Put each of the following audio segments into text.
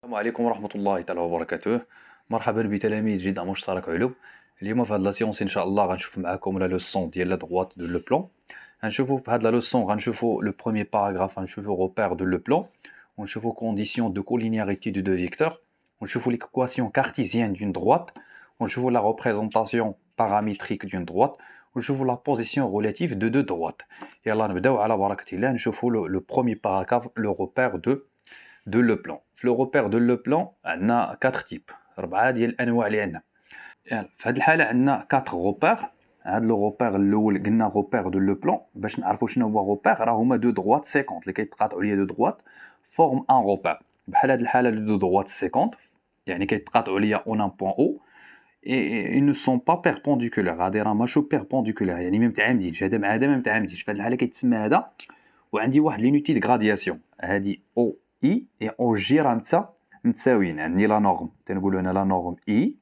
السلام عليكم ورحمة الله تعالى وبركاته. مرحبا بتلاميذ جديد على مشترك علوم. اليوم في هاد لا سيونس ان شاء الله غنشوف معكم لا لوسون ديال لا droite دو لو بلان. غنشوفوا في هاد لا لوسون غنشوفوا لو بروميير باراغراف، غنشوفوا روبير دو لو بلان، ونشوفوا كونديسيون دو كولينياريتي دو دو فيكتور، ونشوفوا ليكواسيون كارتيزيان دون droite، ونشوفوا لا ريبريزونطاسيون باراميتريك دون droite، ونشوفوا لا بوزيسيون ريلاتيف دو دو droite. يلا نبداو على بركة الله. نشوفوا لو بروميير باراغراف لو روبير دو لو بلان. في لو روبير دو لو بلان عندنا 4 تيب، 4 ديال الانواع اللي عندنا. يعني في هذه الحاله عندنا 4 روبير. هذا لو روبير الاول قلنا روبير دو لو بلان. باش نعرفوا شنو هو روبير، راه هما دو دروات 50 اللي كيتقاطعوا ليا دو دروات فورم ان روبير. بحال هذه الحاله دو دروات 50 يعني كيتقاطعوا ليا اون ان بوين او اي نو سون با بيربونديكولير. هادي راه ماشي بيربونديكولير يعني ما متعامدينش، هذا مع هذا ما متعامدينش. في هذه الحاله كيتسمى هذا. وعندي واحد لينيتي دو غرادياسيون، هادي او اي اي او جي راه متساويين. عندي لا نورم، تنقولوا هنا لا نورم اي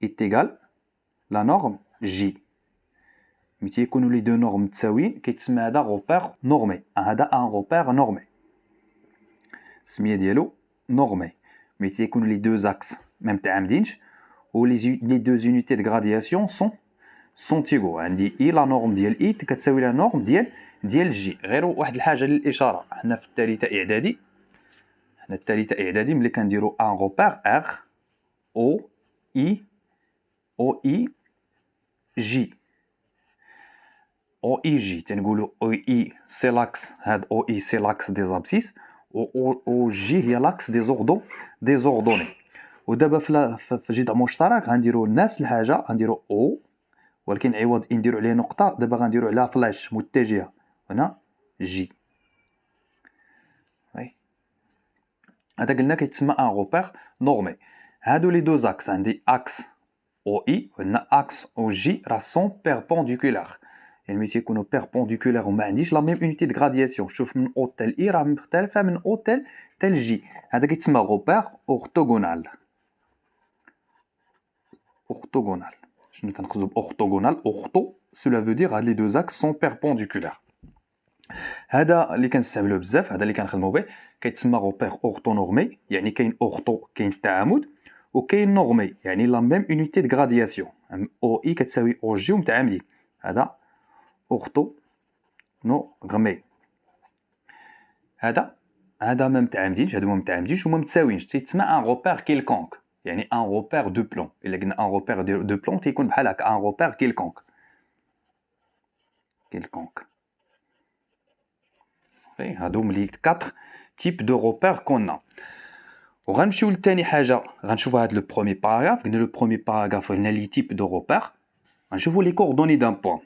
ايتيغال لا نورم جي. ملي تيكونوا لي دو نورم متساويين كيتسمى هذا روبير نورمي. هذا ان روبير نورمي، السميه ديالو نورمي. ملي تيكونوا لي دو زاكس ما متعامدينش و لي دو زونيتي دو غرادياسيون سون تيغو. عندي اي لا نورم ديال اي كتساوي لا نورم ديال جي. غير واحد الحاجه للاشاره، حنا في الثالثه اعدادي، ملي كنديروا ان روبير ار او اي جي او اي جي، تنقولوا او اي سي لاكس. هاد او اي سي لاكس دي زابسيس، او جي هي لاكس دي زوردوني. ودابا في جذع مشترك غنديروا نفس الحاجه، غنديروا او ولكن عوض نديروا عليه نقطه دابا غنديروا عليها فلاش متجهه هنا جي. هذا قلنا كيتسمى ان روبير نورمي. هادو لي دو زاكس، عندي اكس او اي وهنا اكس او جي راه سون بيربونديكولار. يعني ملي تيكونوا بيربونديكولار وما عنديش لا ميم يونيتي دو غرادياسيون، شوف من او تال اي راه مختلفه من او تال جي. هذا كيتسمى روبير اورتوغونال. شنو كنقصدوا باورتوغونال؟ اورتو سولا فو دير هاد لي دو زاكس سون بيربونديكولار. هذا اللي كنستعملوه بزاف، هذا اللي كنخدموا به، كيتسمى روبير اورتو نورمي. يعني كاين اورتو كاين التعامد، وكاين نورمي يعني لا ميم يونيتي دو غرادياسيون. او اي كتساوي او جي ومتعامدين. هذا اورتو نورمي. هذا ما متعامدينش، هادو ما متعامدينش وما متساويينش. تيتسمى ان روبير كيلكونك، يعني ان روبير دو بلون. الا قلنا ان روبير دو بلون تيكون بحال هكا، ان روبير كيلكونك. هادو ملي 4 تيب دو روبير كنا. وغنمشيو لثاني حاجه، غنشوفوا هاد لو بروميير باراغراف. قلنا لو بروميير باراغراف قلنا لي تيب دو روبير. غنشوفوا لي كوردوني دان بوين.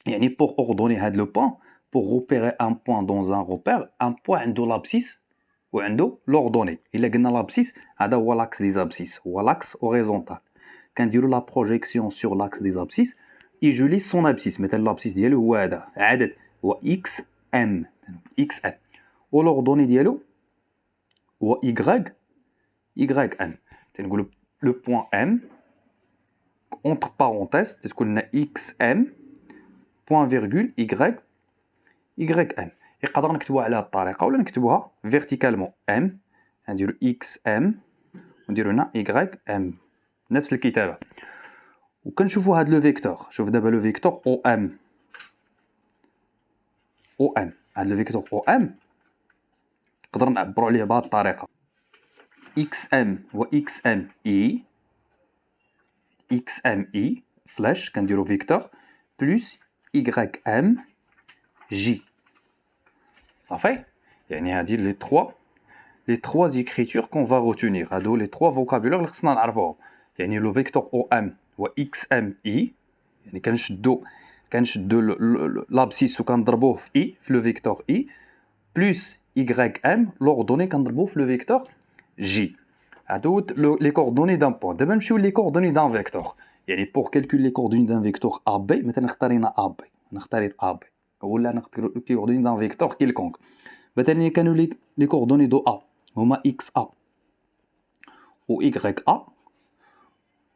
يعني بور اوردوني هاد لو بوين، بور روبيري ان بوين دون ان روبير، ان بوين عنده لابسيس وعنده لوردوني. الا قلنا لابسيس هذا هو لاكس دي زابسيس، هو لاكس اوريزونتال. كنديروا لا بروجيكسيون سور لاكس دي زابسيس، يجولي سون ابسيس. مثلا لابسيس ديالو هو هذا، عدد هو اكس ام، ولوردوني ديالو هو y ام. تنقولوا لو بوين ام اونتر بارونتيز تتكون لنا اكس ام بوين فيرغول y ام. يقدر نكتبوها على هذه الطريقه ولا نكتبوها فيرتيكالمون ام، نديرو اكس ام ونديرو هنا y ام، نفس الكتابه. وكنشوفوا هذا لو فيكتور. شوف دابا لو فيكتور او ام، هذا لو فيكتور او ام نقدر نعبروا عليه بهذه الطريقه. اكس ام و اكس ام اي فلاش كنديرو فيكتور بلس y ام جي. صافي. يعني هادي لي 3 زيكريتور كون فا روتونير. هادو لي 3 فوكابولير اللي خصنا نعرفوهم. يعني لو فيكتور او ام و اكس ام اي، يعني كنشدو لابسيس وكنضربوه في اي في لو فيكتور اي، بلس y ام لوردوني كنضربوه في لو فيكتور جي. هادو لي كوردوني دان بوين. دابا نمشيو لي كوردوني دان فيكتور. يعني بور كالكول لي كوردوني دان فيكتور ا بي، مثلا اختارينا ا بي، اختاريت ا بي، ولا نختار لي كوردوني دان فيكتور كيلكونك. مثلا كانوا لي كوردوني دو ا هما اكس ا و y ا،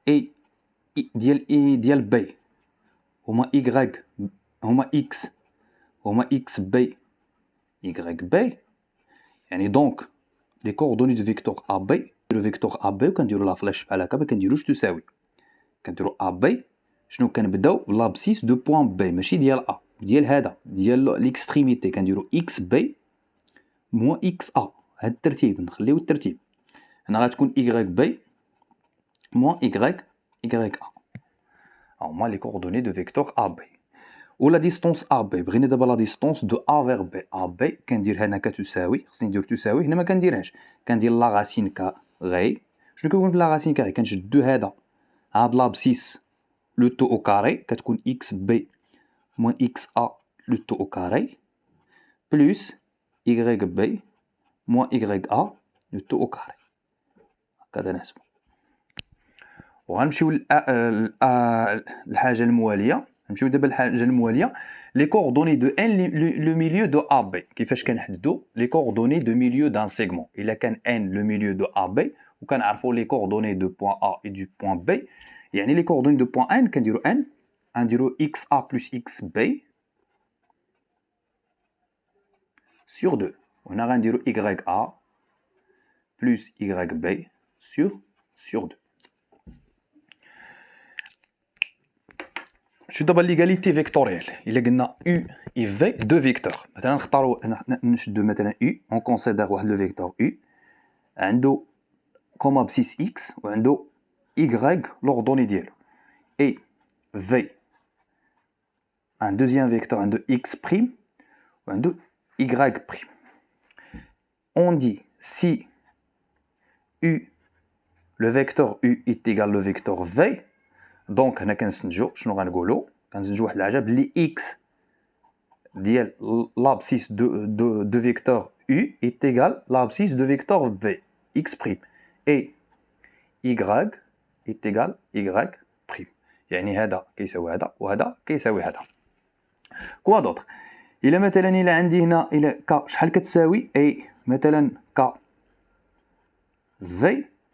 اي ديال بي هما y هما اكس بي y بي. يعني دونك les coordonnées de vecteur AB, le vecteur AB وكنديروا لا فلاش بحال هكا ما كنديروش تساوي كنديروا AB شنو كنبداو لابسيس دو بوين بي ماشي ديال A ديال هذا ديال ليكستريميتي كنديروا اكس بي موان اكس A هاد الترتيب نخليو الترتيب هنا غتكون Y بي موان Y A هما لي كوردوني دو فيكتور AB و لا ديستونس AB بغينا دابا لا ديستونس دو A vers B AB كندير هنا كتساوي خصني ندير تساوي هنا ما كنديرهاش كندير لا راسين كغي شنو كيكون في لا راسين كغي كنشدو هذا هاد لابسيس لو تو او كاري كتكون اكس بي موان اكس ا لو تو او كاري بلس y بي موان y ا لو تو او كاري هكذا نحسبو وغنمشيو للحاجه المواليه نمشيو دابا للحاجه المواليه لي كوردوني دو ان لو ميليو دو ا بي كيفاش كنحددو لي كوردوني دو ميليو دان سيغمون الا كان ان لو ميليو دو ا بي وكنعرفوا لي كوردوني دو بوين ا اي دو بوين بي يعني لي كوردوني دو بوين ان كنديرو ان نديرو اكس ا بلس اكس بي sur 2 وهنا غنديرو y a plus y b sur 2 شو دابا ليغاليتي فيكتوريال الا قلنا u et v دو فيكتور مثلا نختاروا نشدو مثلا u اون كونسيدير واحد لو فيكتور u عنده كوما بسيس x وعنده y لوردوني ديالو et v un deuxième vecteur عنده x prime وعنده y prime on dit si u le vecteur u est égal au vecteur v دونك هنا كنستنتجو شنو غنقولو كنستنتجو واحد الحاجه بلي x ديال لابسيس دو فيكتور u est égal l'abscisse de vecteur v x prime et y est égal y prime يعني هذا كيساوي هذا وهذا كيساوي هذا كوا دوطر الا مثلا الا عندي هنا الا ك شحال كتساوي اي مثلا ك v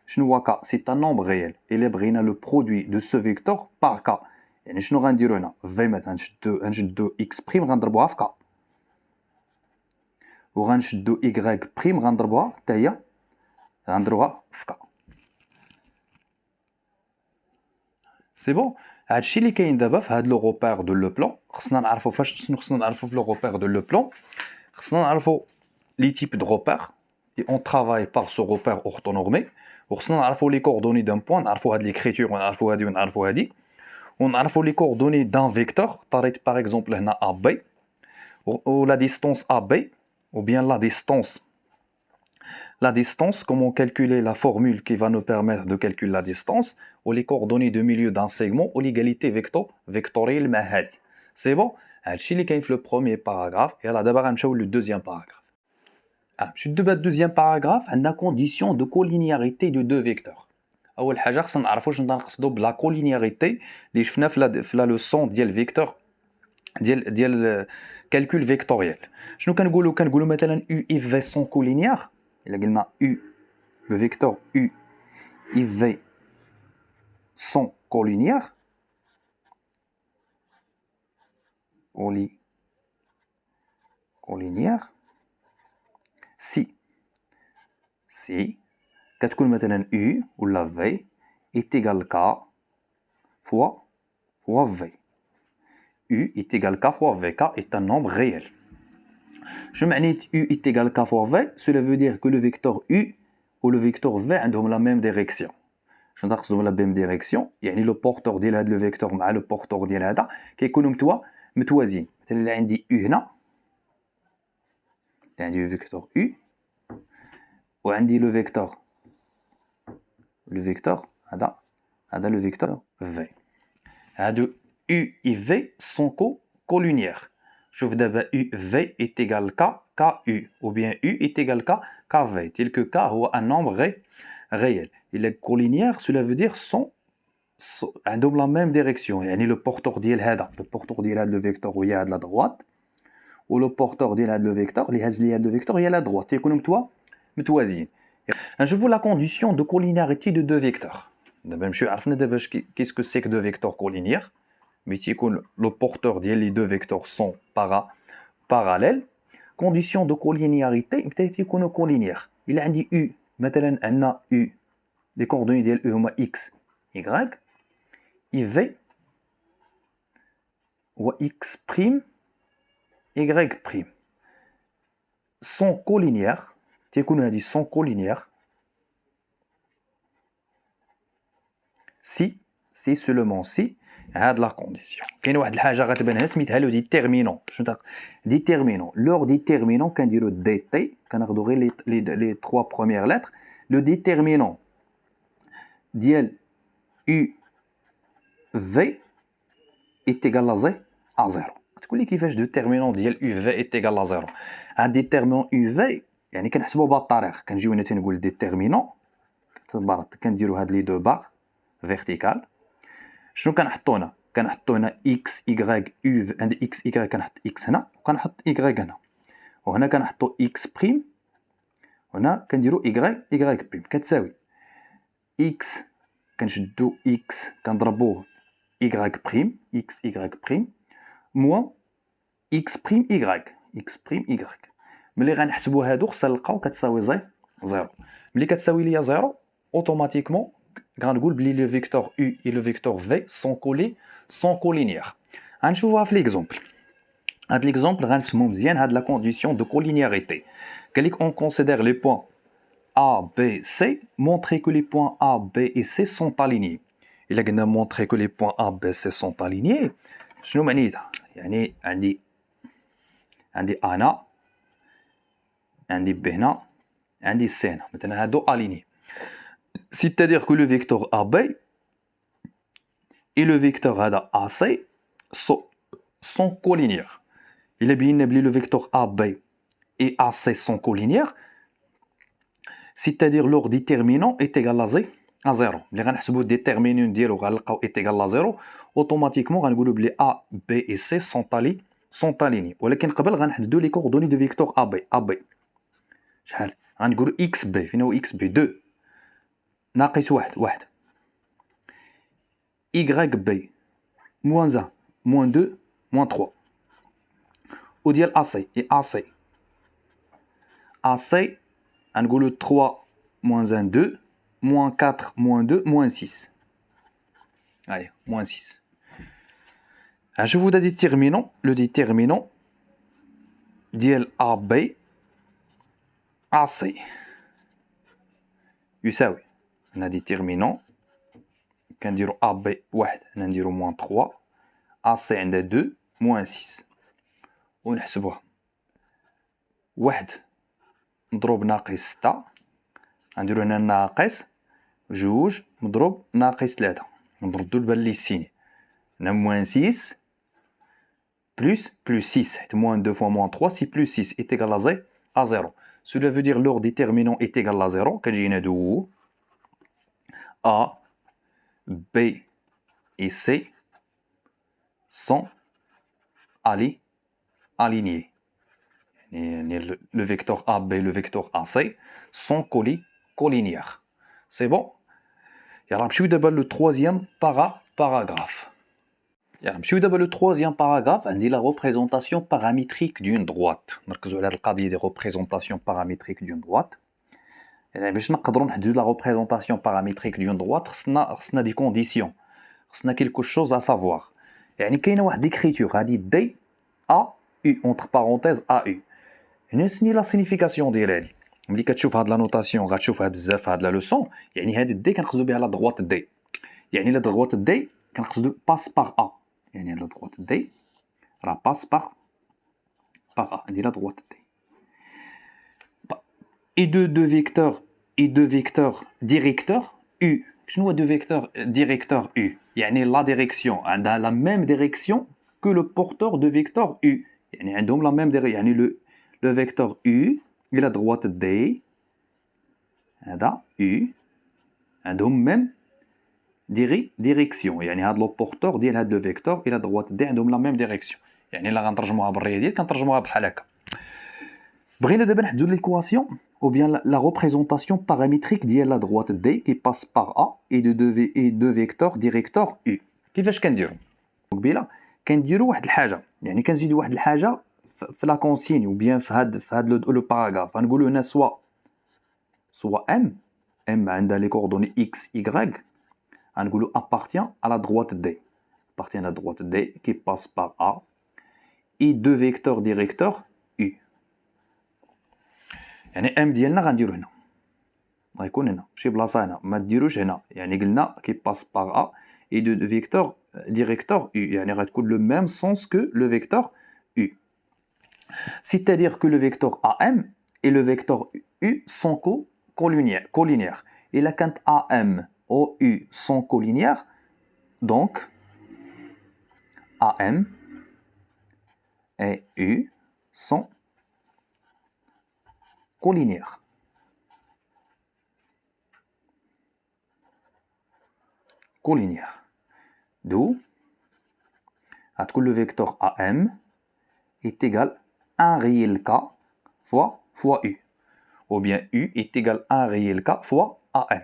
شنو هو ك سي ان نومبر ريال الا بغينا لو برودوي دو سو فيكتور بار ك يعني شنو غنديرو هنا v مثلا نشدو x بريم غنضربوها في ك وغنشدو y بريم غنضربوها حتى هي غنضربوها في ك سي بون هادشي اللي كاين دابا في هاد لو روبير دو لو بلان خصنا نعرفو فاش شنو خصنا نعرفو في لو روبير دو لو بلان خصنا نعرفو لي تيب دو روبير et on travaille par ce repère orthonormé وخصنا نعرفو لي كوردوني دان بوين نعرفو هاد ليكريتور ونعرفو هادي ونعرفو هادي ونعرفو لي كوردوني دان فيكتور طريت باغ اكزومبل هنا ا بي و لا ديستونس ا بي ou bien la distance, comment calculer la formule qui va nous permettre de calculer la distance, ou les coordonnées de milieu d'un segment, ou l'égalité vectorielle mahali. C'est bon? C'est le premier paragraphe, et là d'abord on le deuxième paragraphe. Je le deuxième paragraphe, on a condition de collinéarité de deux vecteurs. أول حاجة خصنا نعرفوا شنو نقصدوا بلا كولينياريتي اللي شفنا في لا لوسون ديال فيكتور ديال كالكول فيكتوريال. شنو كنقولوا مثلا u et v sont collinéaires. إلا قلنا u le vecteur u et v sont collinéaires. collinéaires si كتكون مثلا u ولا v est égal k fois v. u est égal k fois v. K est un nombre réel. Je معنيت u est égal k fois v, cela veut dire que le vecteur u ou le vecteur v عندهم la même direction. شنو نقصدوا la même direction؟ يعني لو بورتور ديال هذا لو فيكتور مع لو بورتور ديال هذا كيكونوا متوازيين. مثلا اللي عندي u هنا عندي لو فيكتور u وعندي لو فيكتور هذا لو فيكتور v. هادو u et v sont collinéaires. شوف دابا u v est égal k u ou bien u est égal k v tel que k هو un nombre réel. Il est collinéaire, cela veut dire sont عندهم la même direction. يعني le porteur ديال هذا le vecteur هو هاد la droite و le porteur ديال هاد le vecteur اللي هاز لي هاد le vecteur هي la droite يكونوا متوازيين. نشوفوا la condition de collinéarité de deux vecteurs. دابا نمشيو عرفنا دابا qu'est-ce que c'est que deux vecteurs collinéaires. Mais le porteur ديال les deux vecteurs sont parallèles. Condition de collinéarité peut-être يكونوا collinéaires. الا عندي u مثلا عندنا u لي كوردوني ديال u هما x y v هو x prime y prime sont collinéaires تيكونوا هادي sont collinéaires si seulement si هاد لا كونديسيون. كاين واحد الحاجه غتبان هنا سميتها لو ديتيرمينون. شنو تا ديتيرمينون؟ لور ديتيرمينون كنديرو دي تي، كناخدو غير لي 3 بروميير لتر. لو ديتيرمينون ديال u v est égal à z à 0. تقول لي كيفاش ديتيرمينون ديال u v est égal à 0؟ هاد ديتيرمينون u v يعني كنحسبو بهاد الطريقه. كنجيو هنا تنقول ديتيرمينون تبارط كنديرو هاد لي دو بار فيرتيكال. شنو كنحطو هنا؟ كنحطو هنا اكس ايكغيك يو، عندي اكس ايكغيك كنحط اكس هنا وكنحط ايكغيك هنا، وهنا كنحطو اكس بريم وهنا كنديرو ايكغيك بريم كتساوي اكس كنشدو اكس كنضربوه في ايكغيك بريم اكس ايكغيك بريم موان اكس بريم ايكغيك اكس بريم ايكغيك. ملي غنحسبو هادو خصنا نلقاو كتساوي زيرو. ملي كتساوي ليا زيرو اوتوماتيكمون غنقول بلي لو فيكتور u et le vecteur v sont collinéaires. غنشوفوها في ليكزومبل. هاد ليكزومبل غنفهمو مزيان هاد لا كونديسيون دو collinéarité. قالك on considère les points A, B, C, montrer que les points A, B et C sont alignés. إلا قلنا montrer que les points A, B, C sont alignés شنو معنيتها؟ يعني عندي A هنا، عندي B هنا، عندي C هنا، مثلا هادو alignés. C'est-à-dire que le vecteur AB et le vecteur AC sont collinéaires. Il est bien établi le vecteur AB et AC sont collinéaires, c'est-à-dire leur déterminant est égal à 0. Les غنحسبوا déterminant ديالو غنلقاو est égal à 0 automatiquement غنقولوا بلي A, B et C sont alignés. ولكن قبل غنحددوا les coordonnées de vecteur AB. شحال؟ غنقولوا XB فين هو XB 2 ناقص واحد YB moins 1 moins 2 moins 3 وديال AC غنقولو 3 moins 1 2 moins 4 moins 2 moins 6. Allez, moins 6. Je vous donne le déterminant ديال AB AC يساوي هنا ديتيرمينون كنديرو AB واحد هنا نديرو موان 3 AC عندها 2 موان 6 ونحسبوها. واحد مضروب ناقص 6 غنديرو هنا ناقص جوج مضروب ناقص 3 نردو البال لي السيني هنا موان 6 plus 6 حيت موان 2 fois موان 3 سي plus 6 est égal à 0. Cela veut dire leur déterminant est égal à 0. كنجي هنا دو A, B et C sont alignés. Le vecteur AB et le vecteur AC sont collinéaires. C'est bon? يلا نمشيو دابا لو troisième paragraphe. يلا نمشيو دابا لو troisième paragraphe. عندي la représentation paramétrique d'une droite. نركزوا على هاد القضية ديال représentation paramétrique d'une droite. يعني باش نقدروا نحددوا لا ريبريزونطاسيون باراميتريك ديون دروات خصنا دي كونديسيون، خصنا كيلكو شوز ا سافوار. يعني كاينه واحد ديكريتور هادي دي ا يو اونتر بارونتيز ا يو. هنا شنو لا سينيفيكاسيون ديال هادي؟ ملي كتشوف هاد لا نوتاسيون غتشوفها بزاف في هاد لا لوسون. يعني هادي دي كنقصدو بها لا دغوات دي، يعني لا دغوات دي كنقصدو باس باغ ا، يعني لا دغوات دي راه باس باغ ا، عندي لا دغوات دي et deux vecteurs directeurs U. شنو هو deux vecteurs directeurs U؟ يعني la direction عندها la même direction que le porteur de vecteur U. يعني عندهم la même direction. يعني le vecteur U إلى droite D هذا U عندهم même direction. يعني هذا le porteur ديال هاد le vecteur إلى droite D عندهم la même direction. يعني إلا غنترجموها بالرياضيات كنترجموها بحال هكا. بغينا دابا نحددو l'équation ou bien la représentation paramétrique ديال la droite D qui passe par A et deux vecteurs directeurs U. كيفاش كنديرو؟ قبيله كنديرو واحد الحاجه، يعني كنزيدو واحد الحاجه في لا كونسيني ou bien في هاد لو باراغراف. غنقولو هنا سوا soit M a les coordonnées X, Y, appartient à la droite D. Appartient à la droite D qui passe par A et deux vecteurs directeurs U. يعني M ديالنا غنديرو هنا. غيكون هنا شي بلاصه هنا ما ديروش هنا يعني قلنا كي باس باغ A et deux vecteurs directeurs U يعني غتكون le même sens que le vecteur U. C'est-à-dire que le vecteur AM et le vecteur U sont collinéaires. Et là, quand AM et U sont collinéaires, donc AM et U sont collinéaires. D'où le vecteur AM est égal à 1 réel K fois U. Ou bien U est égal à 1 réel K fois AM.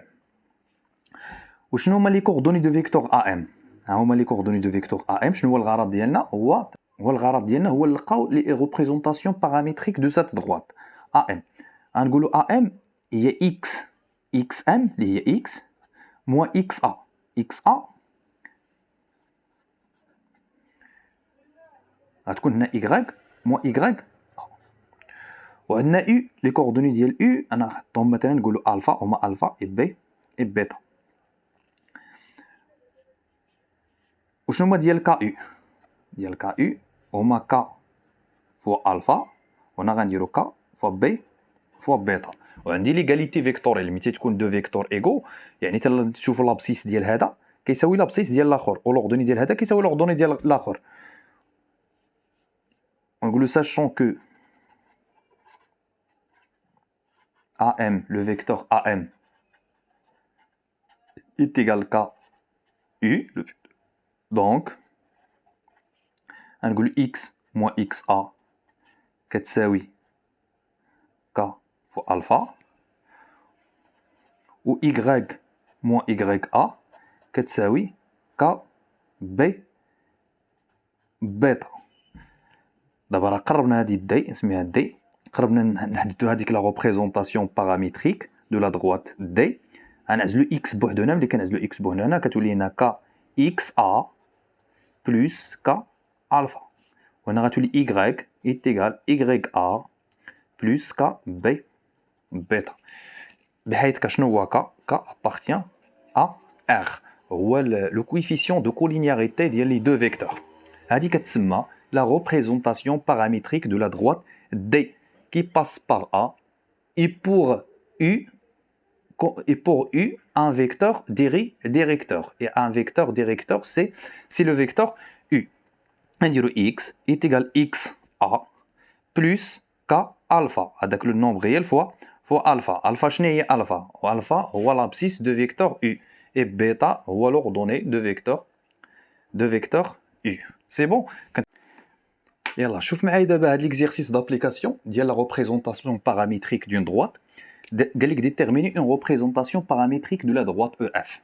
وشنو هما لي كوردوني دو فيكتور AM؟ ها هما لي كوردوني دو فيكتور AM. شنو هو الغرض ديالنا؟ هو نلقاو لي ريبريزونطاسيون بارامتريك دو سات دروات AM. غنقولوا AM هي XM اللي هي X moins XA غتكون هنا Y moins YA. وعندنا U لي كوردوني ديال U انا نحطهم مثلا نقولوا الفا هما الفا et B et بيتا. وشنو هما ديال كا يو هما كا فوا الفا وهنا غنديرو كا فوا بي فوا بيتا. وعندي ليغاليتي فيكتوريال ملي تكون دو فيكتور ايغو يعني تشوفوا لابسيس ديال هذا كيساوي لابسيس ديال الاخر ولوردوني ديال هذا كيساوي لوردوني ديال الاخر. ونقولوا sachant que AM le vecteur AM est égal à KU donc نقول X moins XA كتساوي K فوا ألفا و Y moins YA كتساوي K B بيتا. دابا راه قربنا هذه الدي نسميها دي قربنا نحددو هذيك لا ريبريزونطاسيون بارامتريك دو لا دروات دي. غنعزلو X بوحدو هنا ملي كنعزلو X بوحدو هنا كتولي لنا K XA plus K alpha. وهنا غتولي Y est égal YA plus K B بيتا. بحيث كشنو هو K appartient à R هو le coefficient de collinéarité ديال لي دو فيكتور. هذه كتسمى la représentation paramétrique de la droite D qui passe par A et pour U un vecteur directeur. Et un vecteur directeur c'est le vecteur U. نديرو X est égal XA plus K alpha هذاك le nombre réel fois alpha. Alpha شنو هي alpha؟ alpha هو l'abscisse de vecteur U et bêta هو l'ordonnée de vecteur U. C'est bon. يلا شوف معايا دابا هاد l'exercice d'application ديال la représentation paramétrique d'une droite. قال لك déterminer une représentation paramétrique de la droite EF.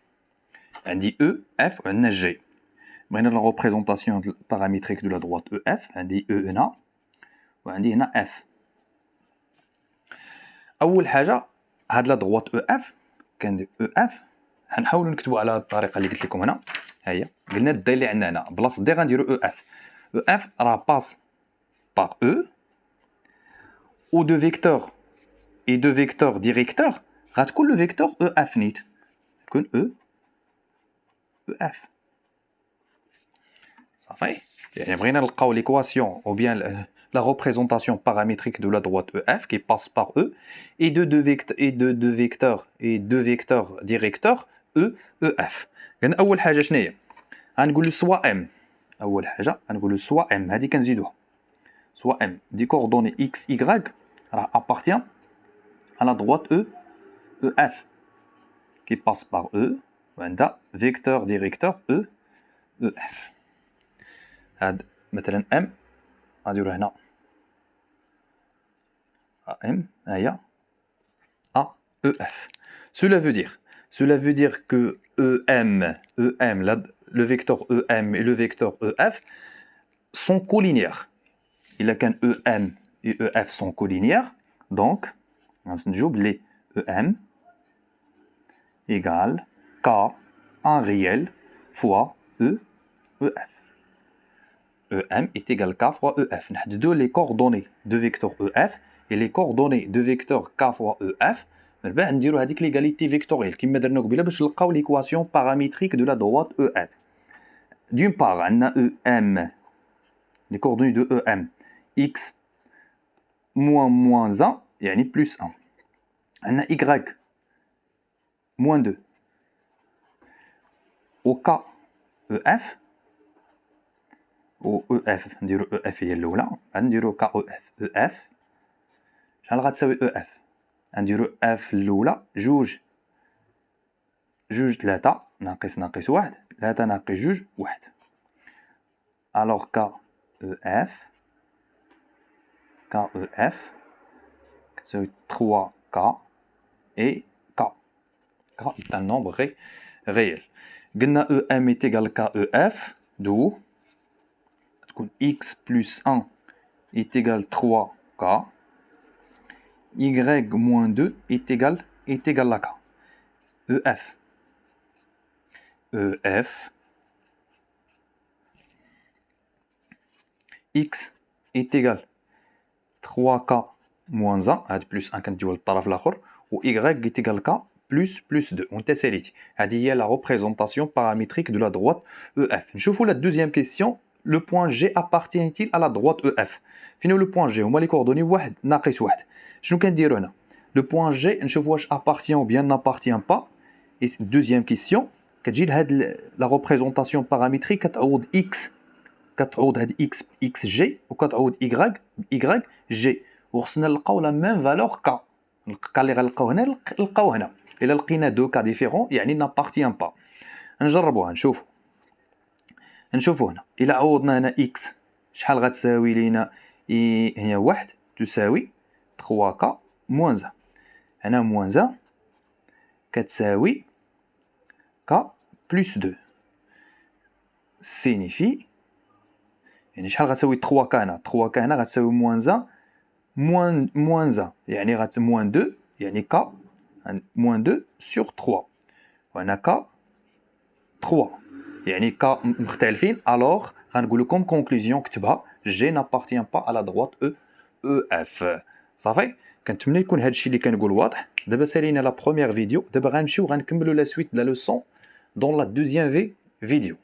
عندي EF وعندنا G. بغينا la représentation paramétrique de la droite EF. عندي E هنا وعندي هنا F. اول حاجه هاد لا droite EF كندير EF حنحاولوا نكتبوا على الطريقه اللي قلت لكم هنا. ها هي قلنا الدي اللي عندنا هنا بلاصه دي غنديروا EF. EF راه باس par E ou deux vecteurs et deux vecteurs directeurs غتكون le vecteur EF نيت تكون EF صافي. يعني بغينا نلقاو l'équation ou bien la représentation paramétrique de la droite EF qui passe par E et deux vecteurs directeurs EF. قلنا اول حاجه شنو هي غنقولوا سوا M. اول حاجه غنقولوا سوا M هذه كنزيدوها soit M des coordonnées X, Y appartient à la droite EF qui passe par E وعندها vecteur directeur EF. هاد مثلا M غنديرو هنا AM هي AEF. Cela veut dire que EM le vecteur EM et le vecteur EF sont collinéaires. Il a qu'un EM et EF sont collinéaires, donc on se joue les EM égale K en réel fois EF. EM est égal K fois EF. Nous les coordonnées de vecteur EF et les coordonnées de vecteur K fois EF. Nous allons dire l'égalité vectorielle qui me donne l'équation paramétrique de la droite EF. D'une part, on a EM, les coordonnées de EM, x moins 1, et plus 1. On a y moins 2. Au cas EF, au EF, on dirait EF est là, on dirait cas EF. EF, شحال غتساوي EF؟ on dirait F الأولى جوج 3 ناقص 1 3 ناقص 2 1. Alors KEF c'est 3K et K. K est un nombre réel. قلنا EM est égal à KEF, d'où x plus 1 est égal à 3K, y moins 2 est égal à K. EF x est égal à 3K moins 1, plus 1 كنديوها للطرف الآخر, و y est égal à K plus 2. وانتساليتي. هذه هي la représentation paramétrique de la droite EF. نشوفوا la deuxième question. Le point G appartient-il à la droite EF? فين le point G هما les coordonnées 1 ناقص 1. شنو كنديروا هنا؟ Le point G نشوفوا واش appartient ou bien n'appartient pas. Et deuxième question, كتجي la représentation paramétrique كتعوض x, كتعوض هاد x g وكتعوض y g. وخصنا نلقاو la même valeur k. الك اللي غنلقاو هنا نلقاو هنا. إلا لقينا دو كا ديفيرون يعني n'appartient pas. نجربوها نشوفوا هنا. إلا عوضنا هنا x شحال غتساوي لينا؟ هي 1 تساوي 3k moins 1. هنا moins 1 كتساوي k plus 2. signifie يعني شحال غتساوي 3k هنا؟ 3k هنا غتساوي moins 1 moins 1 يعني moins 2 يعني k moins 2 sur 3. وهنا k 3 يعني k مختلفين. alors غنقول لكم conclusion كتبها G n'appartient pas à la droite EF. صافي كنتمنى يكون هادشي اللي كنقول واضح. دابا سالينا لا بروميير فيديو, دابا غنمشيو غنكملوا لا سويت de la leçon dans la deuxième vidéo.